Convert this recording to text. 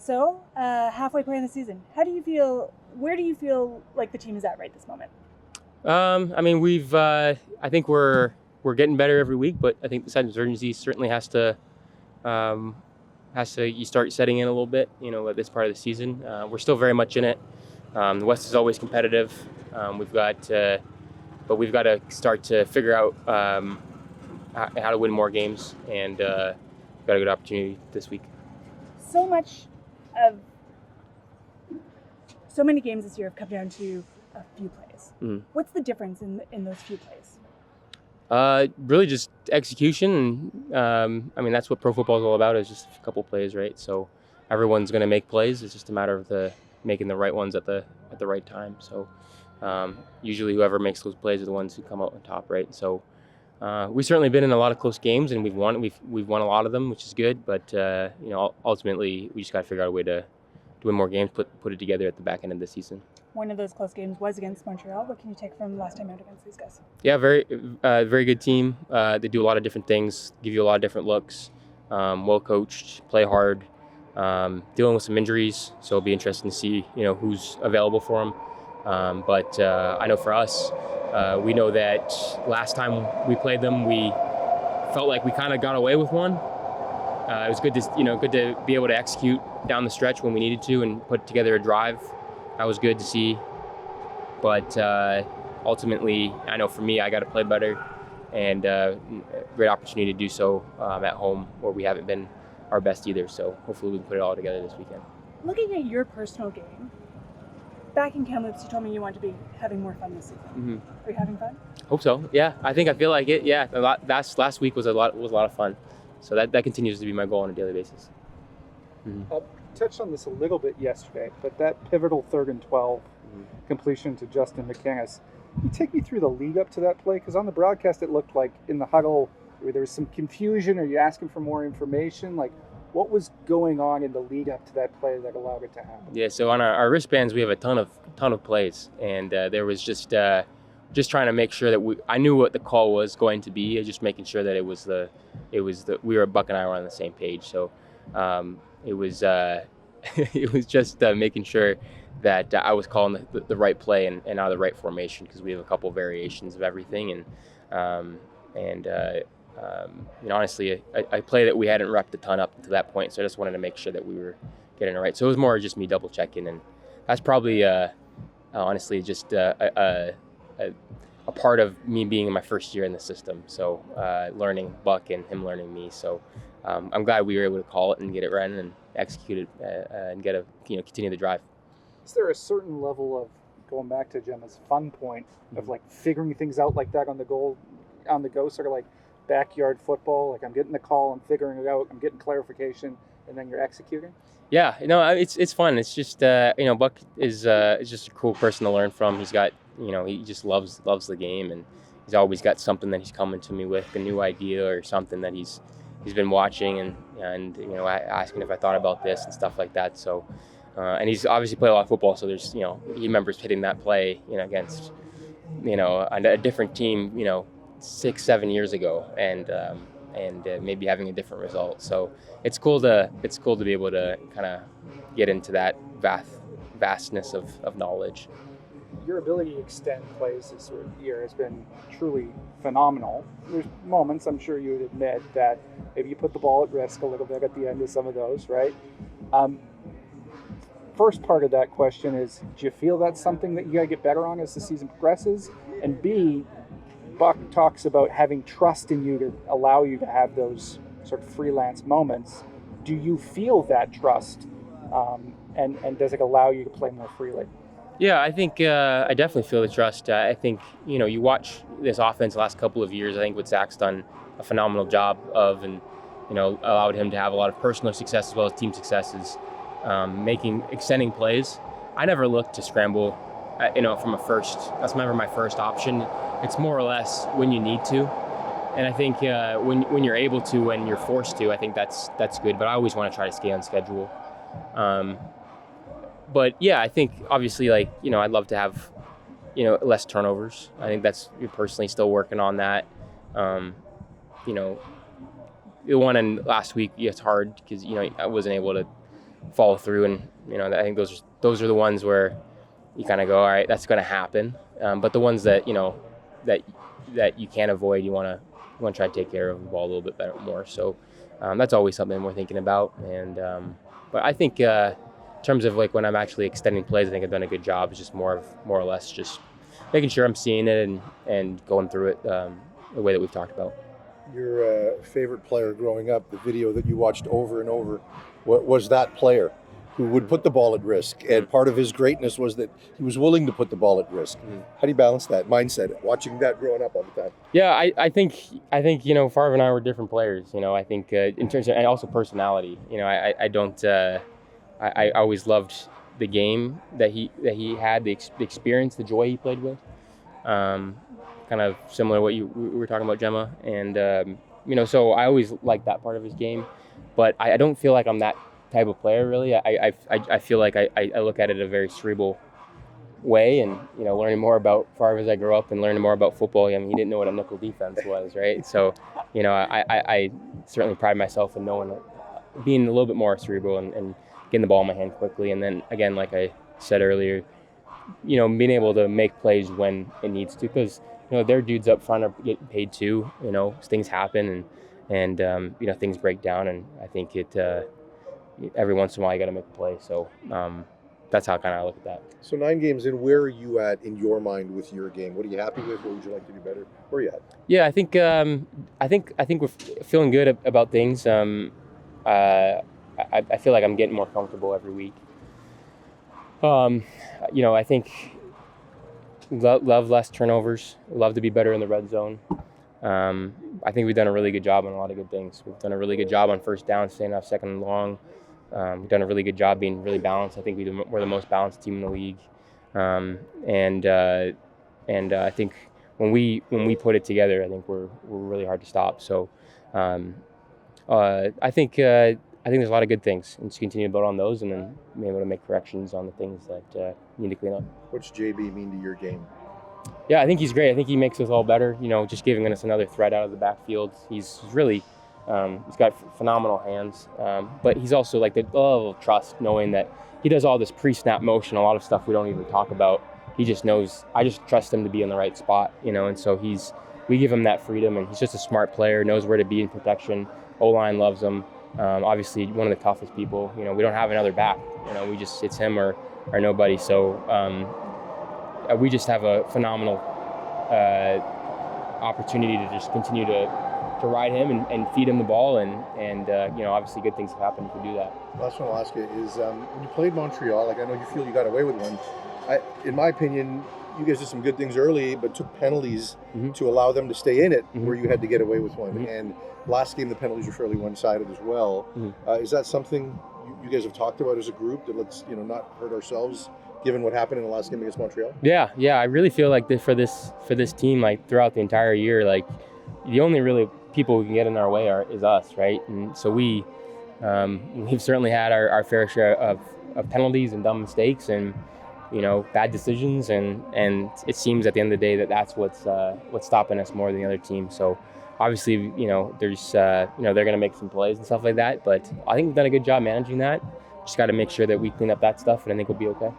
Halfway point in the season, how do you feel? Where do you feel like the team is at right this moment? I think we're getting better every week, but I think the sense of urgency certainly has to you start setting in a little bit. At this part of the season, we're still very much in it. The West is always competitive. We've got to start to figure out how to win more games, and got a good opportunity this week. So many games this year have come down to a few plays. Mm-hmm. What's the difference in those few plays? Really just execution. That's what pro football is all about, is just a couple plays, right? So everyone's going to make plays. It's just a matter of making the right ones at the right time. So usually whoever makes those plays are the ones who come out on top, right? So we've certainly been in a lot of close games, and we've won a lot of them, which is good. But ultimately we just got to figure out a way to win more games, put it together at the back end of the season. One of those close games was against Montreal. What can you take from last time out against these guys? Yeah, very good team. They do a lot of different things, give you a lot of different looks. Well coached, play hard. Dealing with some injuries, so it'll be interesting to see who's available for them. But I know for us, we know that last time we played them, we felt like we kind of got away with one. It was good to be able to execute down the stretch when we needed to and put together a drive. That was good to see. But ultimately, I know for me, I got to play better, and great opportunity to do so at home, where we haven't been our best either. So hopefully we can put it all together this weekend. Looking at your personal game, back in Kamloops, you told me you want to be having more fun this season. Mm-hmm. Are you having fun? Hope so. Yeah, I feel like it. Yeah, last week was a lot of fun. So that continues to be my goal on a daily basis. Mm-hmm. Touched on this a little bit yesterday, but that pivotal 3rd and 12 completion to Justin McInnes. Can you take me through the lead up to that play? Because on the broadcast, it looked like in the huddle there was some confusion. Are you asking for more information? Like, what was going on in the lead up to that play that allowed it to happen? Yeah, so on our wristbands, we have a ton of plays, and there was just trying to make sure that I knew what the call was going to be, just making sure that Buck and I were on the same page. So it was it was just making sure that I was calling the right play and out of the right formation, because we have a couple variations of everything, and honestly, a play that we hadn't repped a ton up to that point, so I just wanted to make sure that we were getting it right. So it was more just me double checking, and that's probably honestly just a part of me being in my first year in the system. So learning Buck and him learning me. So I'm glad we were able to call it and get it running and execute it and continue the drive. Is there a certain level of, going back to Gemma's fun point, of like figuring things out like that on the go, sort of like backyard football? Like, I'm getting the call, I'm figuring it out, I'm getting clarification, and then you're executing? Yeah, it's fun. It's just Buck is just a cool person to learn from. He's got he just loves the game, and he's always got something that he's coming to me with, a new idea or something that he's been watching, and asking if I thought about this and stuff like that. So and he's obviously played a lot of football, so there's he remembers hitting that play against a different team 6-7 years ago, and maybe having a different result. So it's cool to be able to kind of get into that vastness of knowledge. Your ability to extend plays this year has been truly phenomenal. There's moments, I'm sure you would admit, that maybe you put the ball at risk a little bit at the end of some of those, right? First part of that question is, do you feel that's something that you got to get better on as the season progresses? And B, Buck talks about having trust in you to allow you to have those sort of freelance moments. Do you feel that trust, and does it allow you to play more freely? Yeah, I think I definitely feel the trust. I think you watch this offense the last couple of years. I think what Zach's done a phenomenal job of, and allowed him to have a lot of personal success as well as team successes, extending plays. I never looked to scramble, from a first. That's never my first option. It's more or less when you need to, and I think when you're able to, when you're forced to, I think that's good. But I always want to try to stay on schedule. But yeah, I think obviously, I'd love to have, less turnovers. I think that's personally still working on that. The one in last week, it's hard because I wasn't able to follow through. And I think those are the ones where you kind of go, all right, that's going to happen. But the ones that that you can't avoid, you want to try to take care of the ball a little bit more. So that's always something we're thinking about. And but I think in terms of like when I'm actually extending plays, I think I've done a good job. It's just more or less just making sure I'm seeing it and going through it the way that we've talked about. Your favorite player growing up, the video that you watched over and over, what was that player who would put the ball at risk? And part of his greatness was that he was willing to put the ball at risk. How do you balance that mindset, watching that growing up all the time? Yeah, I think Favre and I were different players. I think in terms of, and also personality. I don't. I always loved the game that he had, the experience, the joy he played with. Kind of similar to what we were talking about, Gemma. And so I always liked that part of his game, but I don't feel like I'm that type of player really. I feel like I look at it in a very cerebral way, and learning more about Favre as I grew up and learning more about football. I mean, he didn't know what a nickel defense was, right? So I certainly pride myself in knowing, being a little bit more cerebral and getting the ball in my hand quickly. And then again, like I said earlier, being able to make plays when it needs to, because their dudes up front are getting paid too. Things happen and things break down, and I think every once in a while you got to make a play. So that's how kind of I look at that. So 9 games in, where are you at in your mind with your game? What are you happy with? What would you like to do better? Where are you at? Yeah, I think we're feeling good about things. I feel like I'm getting more comfortable every week. I think love less turnovers. Love to be better in the red zone. I think we've done a really good job on a lot of good things. We've done a really good job on first down, staying off second and long. We've done a really good job being really balanced. I think we're the most balanced team in the league. And I think when we put it together, I think we're really hard to stop. So I think there's a lot of good things, and just continue to build on those, and then be able to make corrections on the things that need to clean up. What's JB mean to your game? Yeah, I think he's great. I think he makes us all better. Just giving us another threat out of the backfield. He's really, he's got phenomenal hands. But he's also like the level of trust, knowing that he does all this pre-snap motion, a lot of stuff we don't even talk about. He just knows. I just trust him to be in the right spot, and so we give him that freedom, and he's just a smart player, knows where to be in protection. O-line loves him. Obviously, one of the toughest people. We don't have another back. It's him or nobody. So we just have a phenomenal opportunity to just continue to ride him and feed him the ball, and obviously good things have happened if we do that. Last one I'll ask you is, when you played Montreal, I know you feel you got away with one. In my opinion, you guys did some good things early, but took penalties to allow them to stay in it, where you had to get away with one. And last game, the penalties were fairly one-sided as well. Is that something you guys have talked about as a group, that let's not hurt ourselves, given what happened in the last game against Montreal? Yeah. I really feel like for this team, like throughout the entire year, like the only really people who can get in our way is us, right? And so we've certainly had our fair share of penalties and dumb mistakes and bad decisions, and it seems at the end of the day that's what's stopping us more than the other team. So obviously, there's they're going to make some plays and stuff like that, but I think we've done a good job managing that. Just got to make sure that we clean up that stuff, and I think we'll be okay.